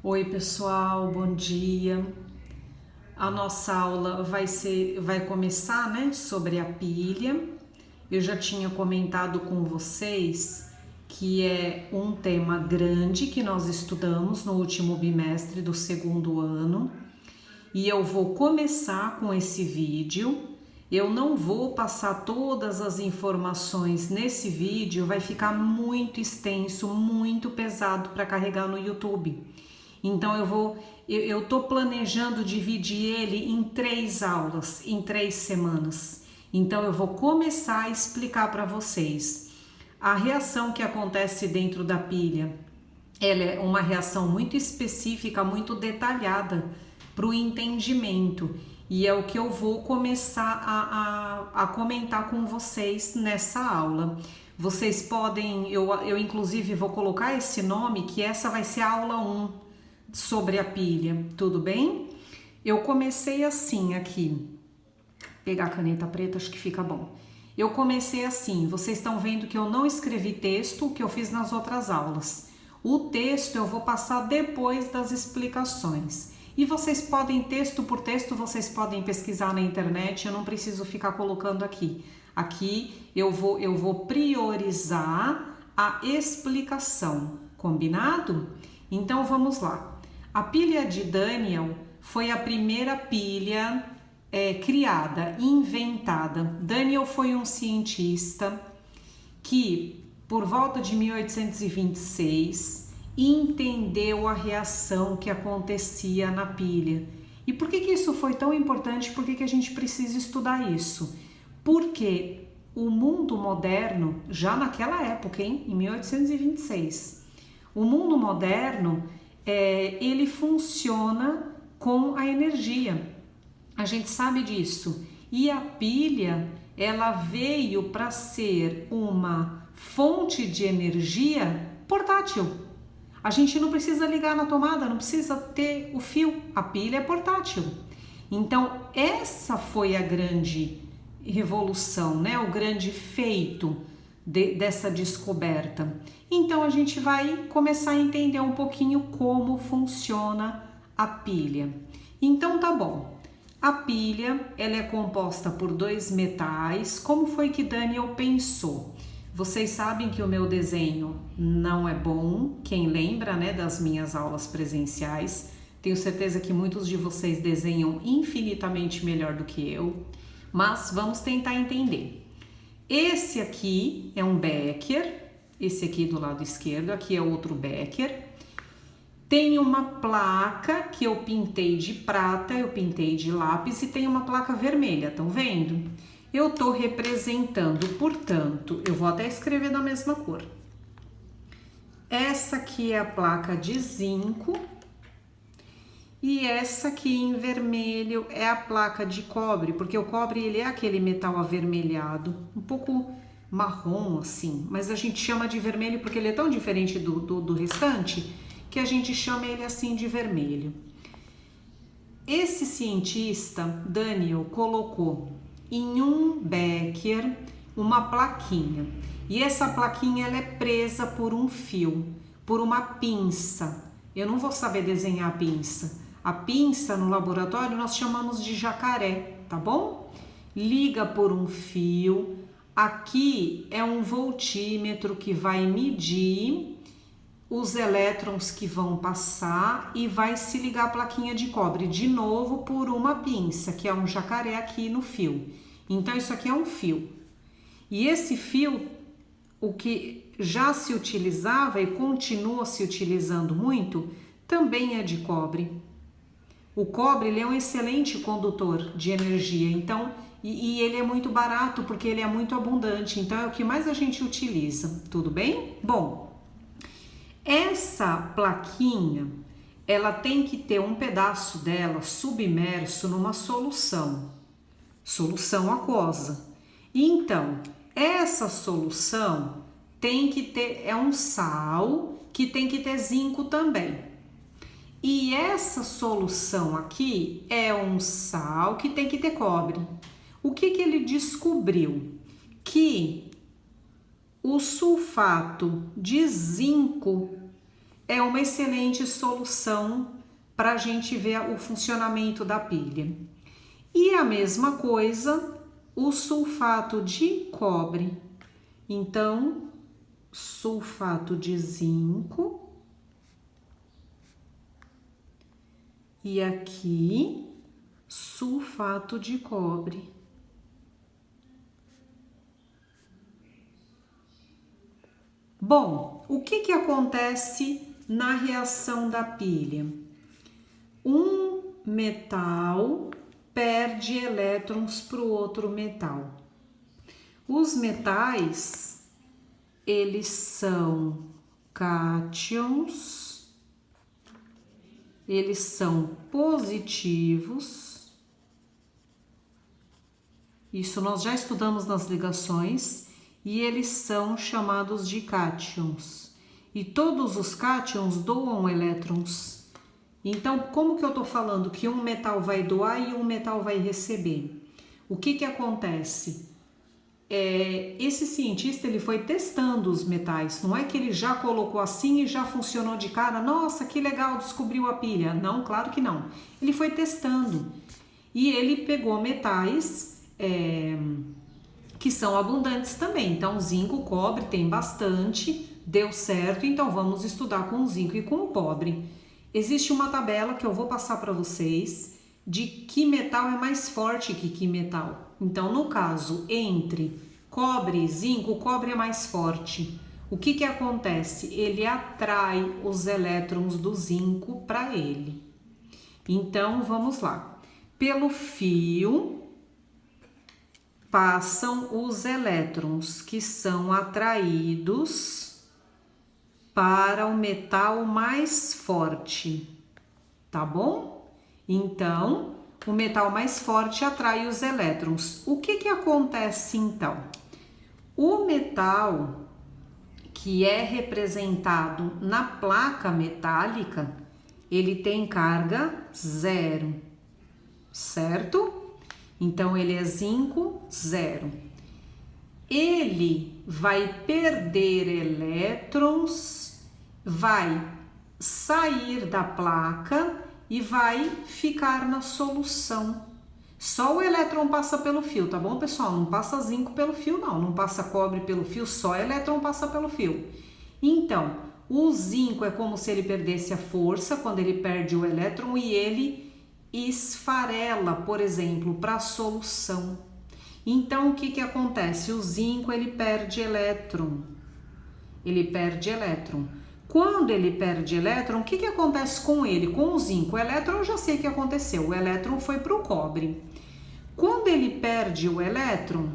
Oi pessoal, bom dia. A nossa aula vai começar, né, sobre a pilha. Eu já tinha comentado com vocês que é um tema grande que nós estudamos no último bimestre do segundo ano. E eu vou começar com esse vídeo. Eu não vou passar todas as informações nesse vídeo, vai ficar muito extenso, muito pesado para carregar no YouTube. Então eu tô planejando dividir ele em 3 aulas, em 3 semanas. Então eu vou começar a explicar para vocês a reação que acontece dentro da pilha. Ela é uma reação muito específica, muito detalhada para o entendimento. E é o que eu vou começar a comentar com vocês nessa aula. Vocês podem, eu inclusive vou colocar esse nome, que essa vai ser a aula 1 sobre a pilha, tudo bem? Eu comecei assim aqui, pegar a caneta preta, acho que fica bom. Eu comecei assim, vocês estão vendo que eu não escrevi texto, que eu fiz nas outras aulas. O texto eu vou passar depois das explicações. E vocês podem, texto por texto, vocês podem pesquisar na internet, eu não preciso ficar colocando aqui. Aqui eu vou priorizar a explicação, combinado? Então vamos lá. A pilha de Daniel foi a primeira pilha criada, inventada. Daniel foi um cientista que, por volta de 1826, entendeu a reação que acontecia na pilha. E por que isso foi tão importante? Por que a gente precisa estudar isso? Porque o mundo moderno, já naquela época, em 1826, o mundo moderno, ele funciona com a energia. A gente sabe disso. E a pilha, ela veio para ser uma fonte de energia portátil. A gente não precisa ligar na tomada, não precisa ter o fio. A pilha é portátil. Então, essa foi a grande revolução, né? O grande feito dessa descoberta. Então, a gente vai começar a entender um pouquinho como funciona a pilha. Então, tá bom. A pilha, ela é composta por 2 metais. Como foi que Daniel pensou? Vocês sabem que o meu desenho não é bom, quem lembra, né, das minhas aulas presenciais. Tenho certeza que muitos de vocês desenham infinitamente melhor do que eu, mas vamos tentar entender. Esse aqui é um becker, esse aqui do lado esquerdo, aqui é outro becker. Tem uma placa que eu pintei de prata, eu pintei de lápis e tem uma placa vermelha, estão vendo? Eu estou representando, portanto, eu vou até escrever da mesma cor. Essa aqui é a placa de zinco e essa aqui em vermelho é a placa de cobre, porque o cobre ele é aquele metal avermelhado, um pouco marrom assim, mas a gente chama de vermelho porque ele é tão diferente do restante que a gente chama ele assim de vermelho. Esse cientista, Daniel, colocou em um becker uma plaquinha. E essa plaquinha ela é presa por um fio, por uma pinça. Eu não vou saber desenhar a pinça. A pinça no laboratório nós chamamos de jacaré, tá bom? Liga por um fio. Aqui é um voltímetro que vai medir os elétrons que vão passar e vai se ligar a plaquinha de cobre de novo por uma pinça, que é um jacaré aqui no fio. Então isso aqui é um fio. E esse fio, o que já se utilizava e continua se utilizando muito, também é de cobre. O cobre ele é um excelente condutor de energia, então, e ele é muito barato porque ele é muito abundante, então é o que mais a gente utiliza, tudo bem? Bom, essa plaquinha, ela tem que ter um pedaço dela submerso numa solução aquosa. Então, essa solução tem que ter, é um sal que tem que ter zinco também. E essa solução aqui é um sal que tem que ter cobre. O que ele descobriu? Que o sulfato de zinco é uma excelente solução para a gente ver o funcionamento da pilha. E a mesma coisa, o sulfato de cobre. Então, sulfato de zinco. E aqui, sulfato de cobre. Bom, o que acontece na reação da pilha? Um metal perde elétrons para o outro metal. Os metais, eles são cátions, eles são positivos. Isso nós já estudamos nas ligações. E eles são chamados de cátions. E todos os cátions doam elétrons. Então, como que eu estou falando que um metal vai doar e um metal vai receber? O que acontece? Esse cientista ele foi testando os metais. Não é que ele já colocou assim e já funcionou de cara. Nossa, que legal, descobriu a pilha. Não, claro que não. Ele foi testando. E ele pegou metais... que são abundantes também. Então, zinco, cobre tem bastante, deu certo, então vamos estudar com o zinco e com o cobre. Existe uma tabela que eu vou passar para vocês de que metal é mais forte que metal. Então, no caso, entre cobre e zinco, o cobre é mais forte. O que acontece? Ele atrai os elétrons do zinco para ele. Então, vamos lá. Pelo fio passam os elétrons que são atraídos para o metal mais forte, tá bom? Então, o metal mais forte atrai os elétrons. O que acontece então? O metal que é representado na placa metálica, ele tem carga zero, certo? Então, ele é zinco, zero. Ele vai perder elétrons, vai sair da placa e vai ficar na solução. Só o elétron passa pelo fio, tá bom, pessoal? Não passa zinco pelo fio, não. Não passa cobre pelo fio, só elétron passa pelo fio. Então, o zinco é como se ele perdesse a força quando ele perde o elétron e ele esfarela, por exemplo, para a solução. Então, o que acontece? O zinco, ele perde elétron. Ele perde elétron. Quando ele perde elétron, o que acontece com ele? Com o zinco? O elétron eu já sei o que aconteceu. O elétron foi para o cobre. Quando ele perde o elétron,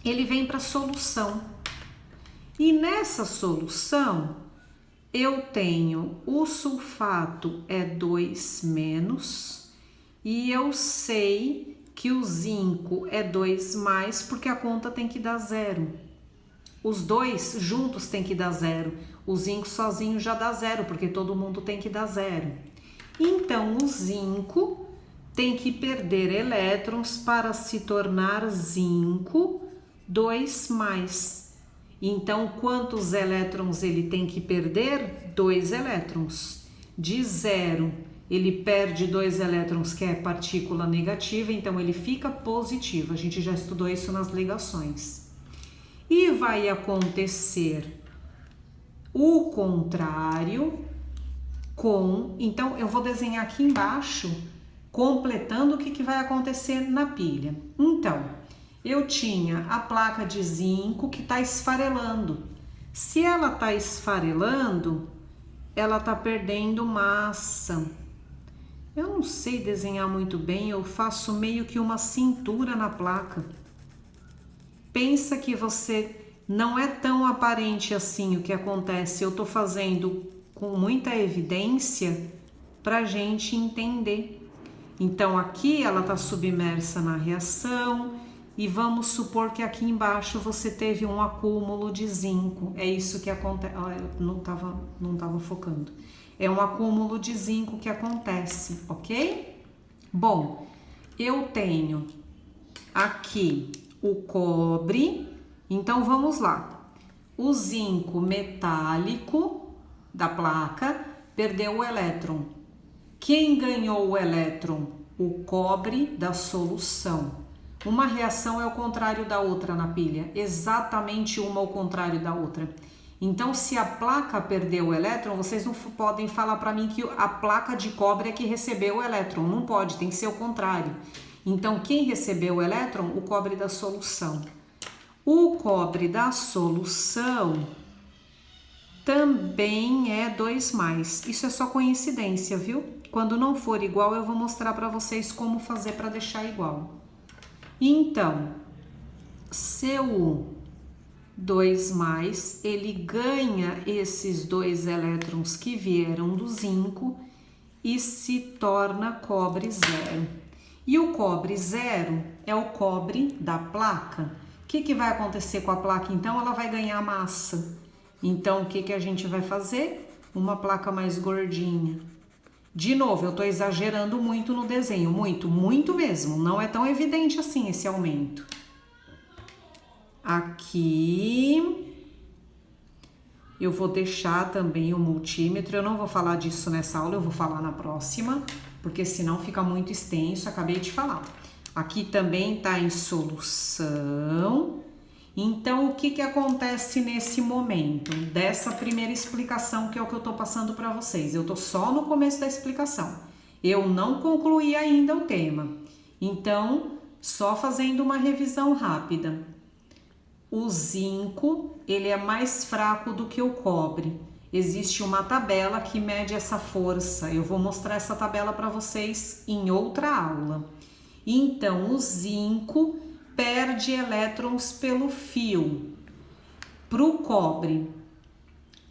ele vem para a solução. E nessa solução, eu tenho o sulfato é 2-, e eu sei que o zinco é 2+, porque a conta tem que dar zero. Os dois juntos tem que dar zero. O zinco sozinho já dá zero, porque todo mundo tem que dar zero. Então, o zinco tem que perder elétrons para se tornar zinco 2+. Então, quantos elétrons ele tem que perder? 2 elétrons. De zero, ele perde 2 elétrons, que é partícula negativa, então ele fica positivo. A gente já estudou isso nas ligações. E vai acontecer o contrário com... Então, eu vou desenhar aqui embaixo, completando o que vai acontecer na pilha. Então, eu tinha a placa de zinco que está esfarelando. Se ela está esfarelando, ela está perdendo massa. Eu não sei desenhar muito bem, eu faço meio que uma cintura na placa. Pensa que você não é tão aparente assim o que acontece. Eu tô fazendo com muita evidência pra gente entender. Então, aqui ela tá submersa na reação e vamos supor que aqui embaixo você teve um acúmulo de zinco. É isso que acontece. Eu não tava focando. É um acúmulo de zinco que acontece, ok? Bom, eu tenho aqui o cobre, então vamos lá. O zinco metálico da placa perdeu o elétron. Quem ganhou o elétron? O cobre da solução. Uma reação é o contrário da outra na pilha, exatamente uma ao contrário da outra. Então, se a placa perdeu o elétron, vocês não podem falar para mim que a placa de cobre é que recebeu o elétron. Não pode, tem que ser o contrário. Então, quem recebeu o elétron? O cobre da solução. O cobre da solução também é 2+. Isso é só coincidência, viu? Quando não for igual, eu vou mostrar para vocês como fazer para deixar igual. Então, seu 2+, ele ganha esses 2 elétrons que vieram do zinco e se torna cobre 0. E o cobre 0 é o cobre da placa. O que vai acontecer com a placa? Então, ela vai ganhar massa. Então, o que a gente vai fazer? Uma placa mais gordinha. De novo, eu estou exagerando muito no desenho, muito mesmo. Não é tão evidente assim esse aumento. Aqui eu vou deixar também o multímetro. Eu não vou falar disso nessa aula, eu vou falar na próxima, porque senão fica muito extenso. Acabei de falar. Aqui também está em solução. Então, o que acontece nesse momento dessa primeira explicação, que é o que eu estou passando para vocês? Eu estou só no começo da explicação. Eu não concluí ainda o tema. Então, só fazendo uma revisão rápida. O zinco, ele é mais fraco do que o cobre. Existe uma tabela que mede essa força. Eu vou mostrar essa tabela para vocês em outra aula. Então, o zinco perde elétrons pelo fio para o cobre.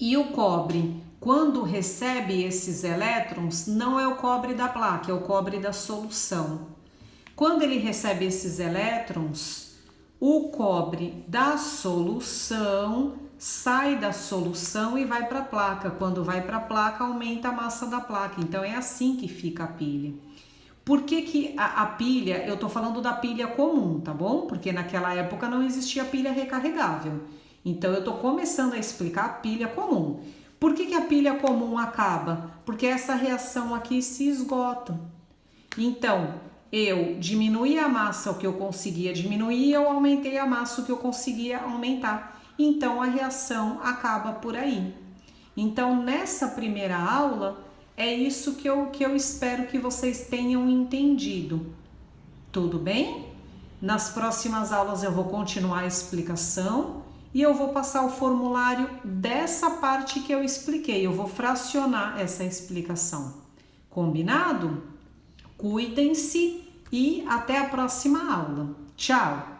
E o cobre, quando recebe esses elétrons, não é o cobre da placa, é o cobre da solução. Quando ele recebe esses elétrons, o cobre da solução sai da solução e vai para a placa. Quando vai para a placa, aumenta a massa da placa. Então, é assim que fica a pilha. Por que a pilha, eu tô falando da pilha comum, tá bom? Porque naquela época não existia pilha recarregável. Então, eu tô começando a explicar a pilha comum. Por que a pilha comum acaba? Porque essa reação aqui se esgota. Então, eu diminuí a massa o que eu conseguia diminuir, eu aumentei a massa o que eu conseguia aumentar. Então, a reação acaba por aí. Então, nessa primeira aula, é isso que eu espero que vocês tenham entendido. Tudo bem? Nas próximas aulas eu vou continuar a explicação e eu vou passar o formulário dessa parte que eu expliquei. Eu vou fracionar essa explicação. Combinado? Cuidem-se e até a próxima aula. Tchau!